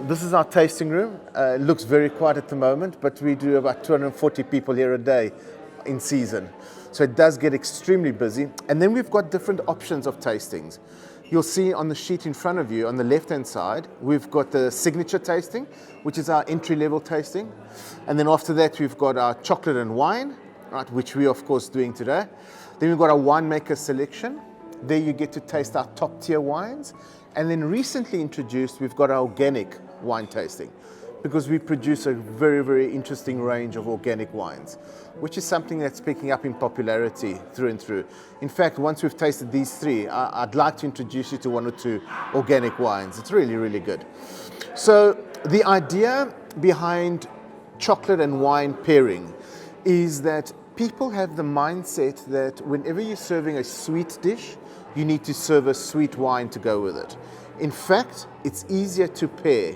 This is our tasting room. It looks very quiet at the moment, but we do about 240 people here a day in season. So it does get extremely busy. And then we've got different options of tastings. You'll see on the sheet in front of you, on the left-hand side, we've got the signature tasting, which is our entry-level tasting. And then after that, we've got our chocolate and wine, right, which we're of course doing today. Then we've got our winemaker selection. There you get to taste our top-tier wines. And then recently introduced, we've got our organic wine tasting, because we produce a very, very interesting range of organic wines, which is something that's picking up in popularity through and through. In fact, once we've tasted these three, I'd like to introduce you to one or two organic wines. It's really, really good. So the idea behind chocolate and wine pairing is that people have the mindset that whenever you're serving a sweet dish, you need to serve a sweet wine to go with it. In fact, it's easier to pair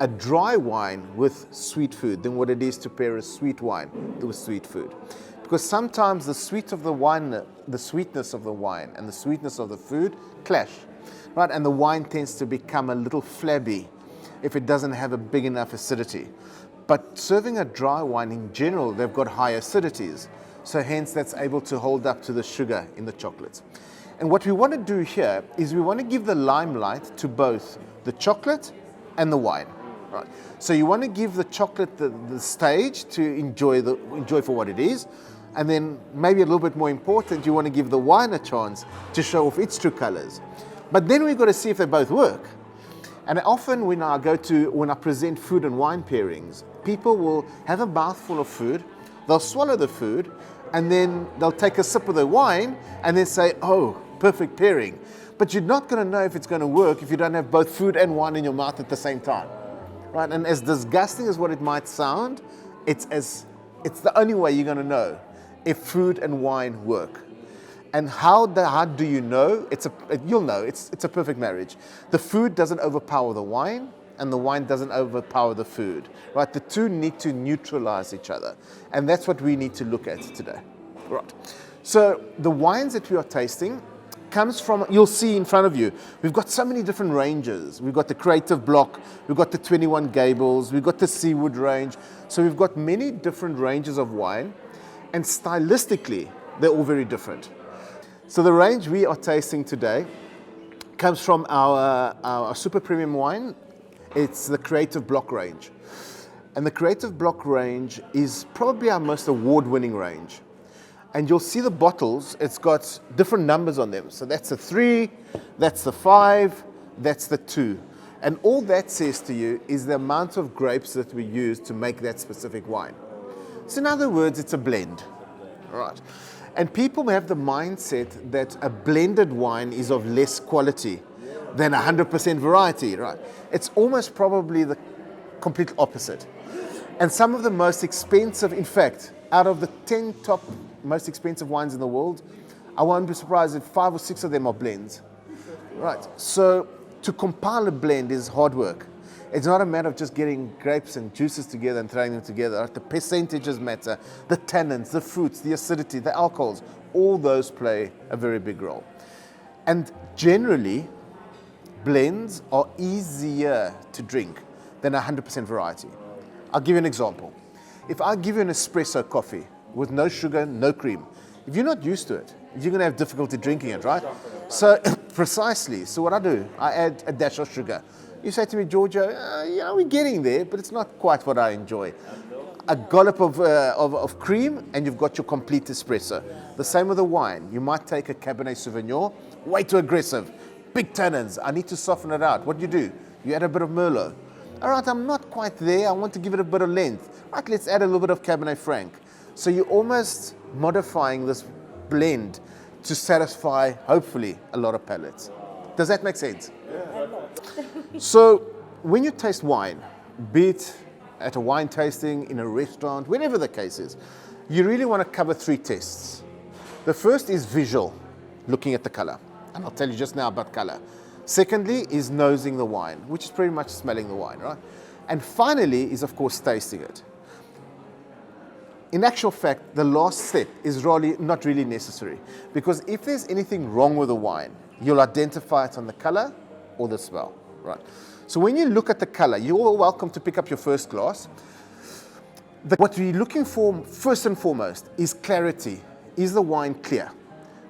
a dry wine with sweet food than what it is to pair a sweet wine with sweet food. Because sometimes the sweetness of the wine and the sweetness of the food clash, right? And the wine tends to become a little flabby if it doesn't have a big enough acidity. But serving a dry wine in general, they've got high acidities. So hence that's able to hold up to the sugar in the chocolates. And what we want to do here is we want to give the limelight to both the chocolate and the wine. Right. So you want to give the chocolate the stage to enjoy for what it is, and then maybe a little bit more important, you want to give the wine a chance to show off its true colors. But then we've got to see if they both work. And often when I present food and wine pairings, people will have a mouthful of food, they'll swallow the food, and then they'll take a sip of the wine and then say, oh, perfect pairing. But you're not going to know if it's going to work if you don't have both food and wine in your mouth at the same time. Right? And as disgusting as what it might sound, it's the only way you're going to know if food and wine work. And how do you know? You'll know. It's a perfect marriage. The food doesn't overpower the wine, and the wine doesn't overpower the food. Right? The two need to neutralize each other, and that's what we need to look at today. Right. So the wines that we are tasting comes from, you'll see in front of you, we've got so many different ranges. We've got the Creative Block, we've got the 21 Gables, we've got the Seawood range. So we've got many different ranges of wine, and stylistically, they're all very different. So the range we are tasting today comes from our super premium wine. It's the Creative Block range. And the Creative Block range is probably our most award-winning range. And you'll see the bottles, it's got different numbers on them. So that's the 3, that's the 5, that's the 2. And all that says to you is the amount of grapes that we use to make that specific wine. So in other words, it's a blend, right? And people have the mindset that a blended wine is of less quality than 100% variety, right? It's almost probably the complete opposite. And some of the most expensive, in fact, out of the 10 top most expensive wines in the world, I won't be surprised if 5 or 6 of them are blends. Right, so to compile a blend is hard work. It's not a matter of just getting grapes and juices together and throwing them together. The percentages matter, the tannins, the fruits, the acidity, the alcohols, all those play a very big role. And generally, blends are easier to drink than 100% variety. I'll give you an example. If I give you an espresso coffee with no sugar, no cream, if you're not used to it, you're going to have difficulty drinking it, right? So, precisely. So what I do, I add a dash of sugar. You say to me, Giorgio, we're getting there, but it's not quite what I enjoy. A dollop of cream, and you've got your complete espresso. The same with the wine. You might take a Cabernet Sauvignon, way too aggressive, big tannins. I need to soften it out. What do? You add a bit of Merlot. All right, I'm not quite there. I want to give it a bit of length. Right, let's add a little bit of Cabernet Franc. So you're almost modifying this blend to satisfy, hopefully, a lot of palates. Does that make sense? Yeah. So when you taste wine, be it at a wine tasting, in a restaurant, whatever the case is, you really want to cover 3 tests. The first is visual, looking at the color. And I'll tell you just now about color. Secondly is nosing the wine, which is pretty much smelling the wine, right? And finally is, of course, tasting it. In actual fact, the last step is really not really necessary, because if there's anything wrong with the wine, you'll identify it on the color or the smell, right? So when you look at the color, you're all welcome to pick up your first glass. What we're looking for first and foremost is clarity. Is the wine clear?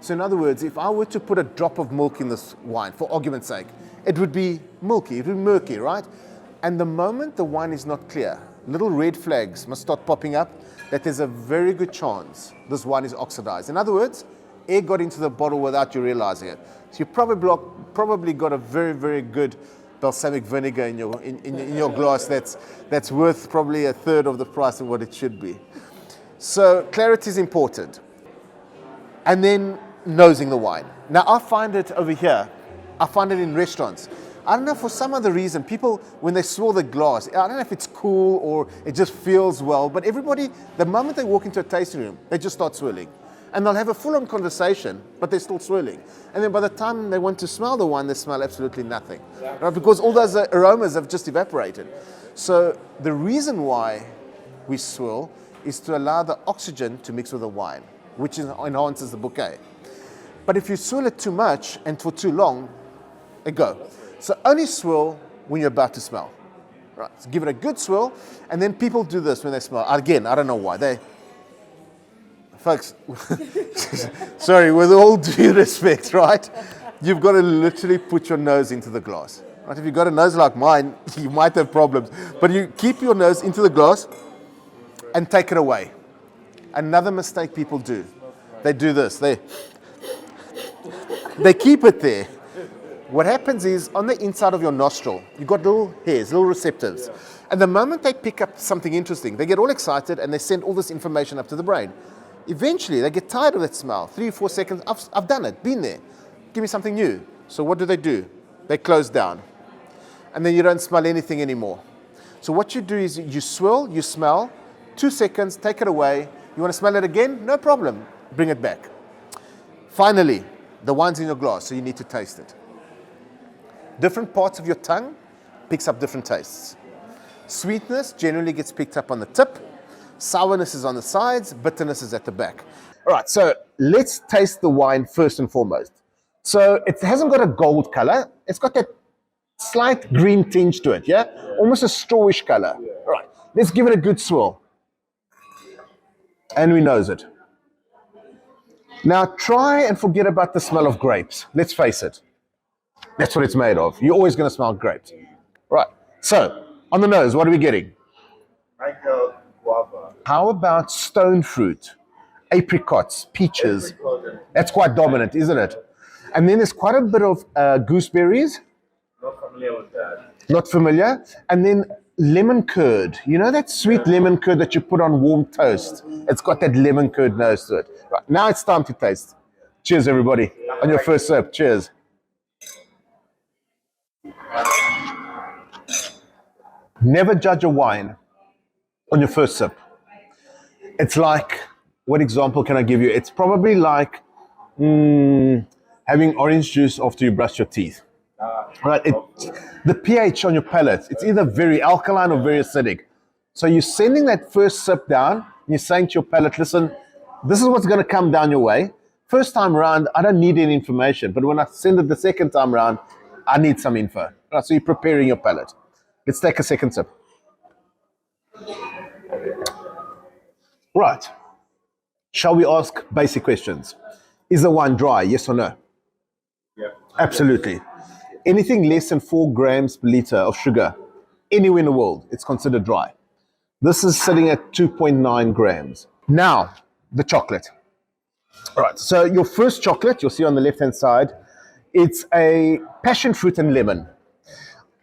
So in other words, if I were to put a drop of milk in this wine, for argument's sake, it would be milky, it would be murky, right? And the moment the wine is not clear, little red flags must start popping up that there's a very good chance this wine is oxidized. In other words, air got into the bottle without you realizing it. So you probably got a very, very good balsamic vinegar in your glass that's worth probably a third of the price of what it should be. So clarity is important. And then nosing the wine. Now I find it over here, I find it in restaurants. I don't know, for some other reason, people, when they swirl the glass, I don't know if it's cool or it just feels well, but everybody, the moment they walk into a tasting room, they just start swirling. And they'll have a full-on conversation, but they're still swirling. And then by the time they want to smell the wine, they smell absolutely nothing. Right? Because all those aromas have just evaporated. So the reason why we swirl is to allow the oxygen to mix with the wine, which enhances the bouquet. But if you swirl it too much and for too long, it goes. So only swirl when you're about to smell. Right, so give it a good swirl, and then people do this when they smell. Again, I don't know why. Folks, sorry, with all due respect, right? You've got to literally put your nose into the glass. Right? If you've got a nose like mine, you might have problems. But you keep your nose into the glass and take it away. Another mistake people do, they do this. They keep it there. What happens is, on the inside of your nostril, you've got little hairs, little receptors. And the moment they pick up something interesting, they get all excited and they send all this information up to the brain. Eventually, they get tired of that smell. 3 or 4 seconds, I've done it, been there. Give me something new. So what do? They close down. And then you don't smell anything anymore. So what you do is you swirl, you smell, 2 seconds, take it away. You want to smell it again? No problem. Bring it back. Finally, the wine's in your glass, so you need to taste it. Different parts of your tongue picks up different tastes. Sweetness generally gets picked up on the tip. Sourness is on the sides. Bitterness is at the back. All right, so let's taste the wine first and foremost. So it hasn't got a gold color. It's got that slight green tinge to it, yeah? Almost a strawish color. All right, let's give it a good swirl. And we nose it. Now try and forget about the smell of grapes. Let's face it. That's what it's made of. You're always going to smell grapes. Right. So, on the nose, what are we getting? Guava. How about stone fruit? Apricots, peaches. That's quite dominant, isn't it? And then there's quite a bit of gooseberries. Not familiar with that. Not familiar. And then lemon curd. You know that sweet lemon curd that you put on warm toast? It's got that lemon curd nose to it. Right. Now it's time to taste. Cheers, everybody. On your first sip. Cheers. Never judge a wine on your first sip. It's like, what example can I give you? It's probably like having orange juice after you brush your teeth. Right? The pH on your palate, it's either very alkaline or very acidic. So you're sending that first sip down, and you're saying to your palate, listen, this is what's going to come down your way. First time round, I don't need any information. But when I send it the second time round, I need some info. Right, so you're preparing your palate. Let's take a second sip. Right. Shall we ask basic questions? Is the wine dry, yes or no? Yeah. Absolutely. Anything less than 4 grams per liter of sugar, anywhere in the world, it's considered dry. This is sitting at 2.9 grams. Now, the chocolate. All right, so your first chocolate, you'll see on the left-hand side, it's a passion fruit and lemon.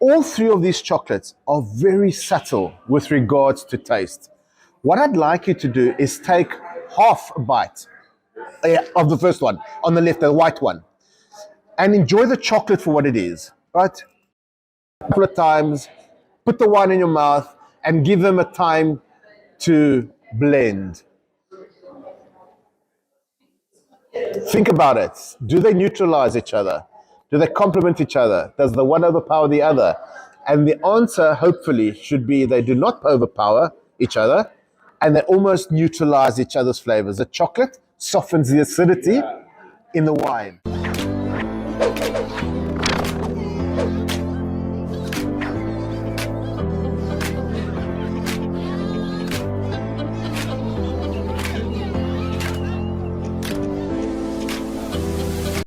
All 3 of these chocolates are very subtle with regards to taste. What I'd like you to do is take half a bite of the first one, on the left, the white one, and enjoy the chocolate for what it is, right? A couple of times, put the wine in your mouth, and give them a time to blend. Think about it. Do they neutralize each other? Do they complement each other? Does the one overpower the other? And the answer, hopefully, should be they do not overpower each other, and they almost neutralize each other's flavors. The chocolate softens the acidity in the wine.